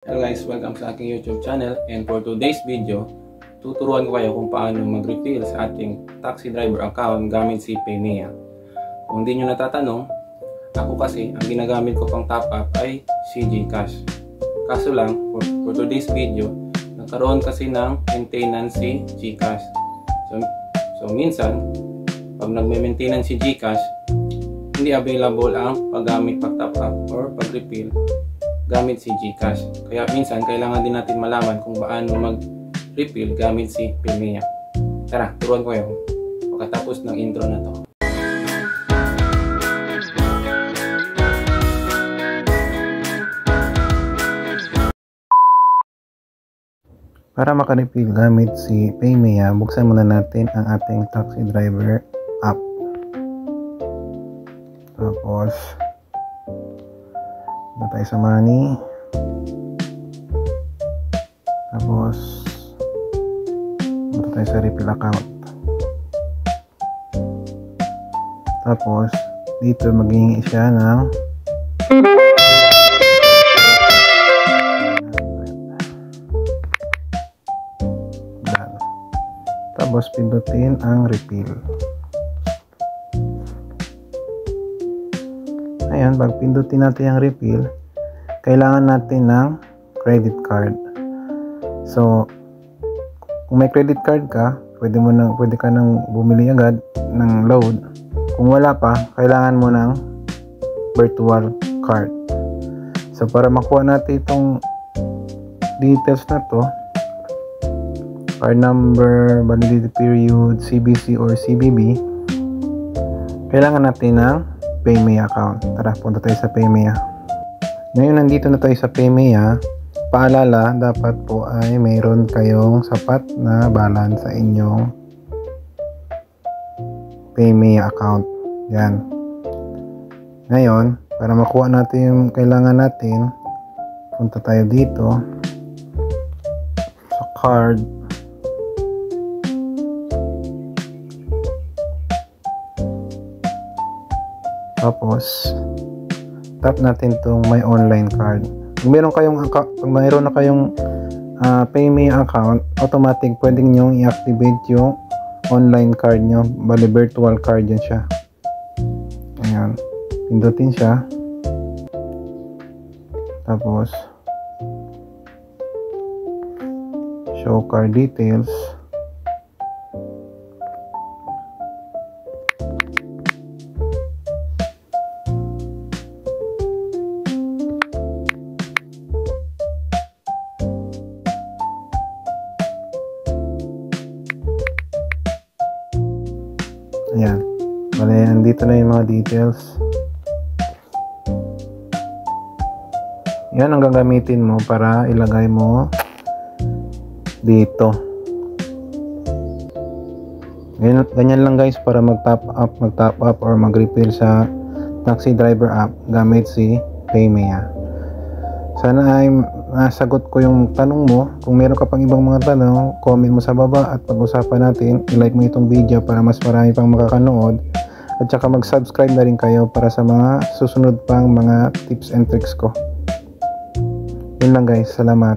Hello guys, welcome sa aking YouTube channel, and for today's video, tuturuan ko kayo kung paano mag-refill sa ating taxi driver account gamit si Paymaya. Kung hindi nyo natatanong, ako kasi ang ginagamit ko pang top up ay si GCash. Kaso lang, for today's video, nagkaroon kasi ng maintenance si GCash. So minsan, pag nagme-maintenance si GCash, hindi available ang paggamit pag-top up or pag-refill gamit si GCash. Kaya minsan kailangan din natin malaman kung paano mag-refill gamit si Paymaya. Tara, turuan ko kayo pagkatapos ng intro na to. Para maka-refill gamit si Paymaya, buksan muna natin ang ating taxi driver app. Tapos punta tayo sa money. Tapos punta tayo sa refill account. Tapos dito maghihingi siya ng tapos pindutin ang refill. Ayan, pag pindutin natin ang refill, kailangan natin ng credit card. So, kung may credit card ka, pwede ka nang bumili agad ng load. Kung wala pa, kailangan mo ng virtual card. So, para makuha natin itong details na to, card number, validity period, CBC or CBB, kailangan natin ng Paymaya account. Tara, punta tayo sa Paymaya. Ngayon, nandito na tayo sa Paymaya. Paalala, dapat po ay mayroon kayong sapat na balance sa inyong Paymaya account. Yan. Ngayon, para makuha natin yung kailangan natin, punta tayo dito sa card. Tapos tap natin itong my online card. Kung mayroon na kayong Paymaya account, automatic pwedeng nyo i-activate yung online card nyo. Bali virtual card yan siya. Ayan, pindutin siya. Tapos show card details. Ayan. Bale, andito na yung mga details. Yan ang gagamitin mo para ilagay mo dito. Ganyan lang guys para mag-top up or mag-refill sa taxi driver app gamit si Paymaya. Sana ay nasagot ko yung tanong mo. Kung meron ka pang ibang mga tanong, comment mo sa baba at pag-usapan natin. I-like mo itong video para mas marami pang makakanood. At saka mag-subscribe na rin kayo para sa mga susunod pang mga tips and tricks ko. Yun lang guys. Salamat.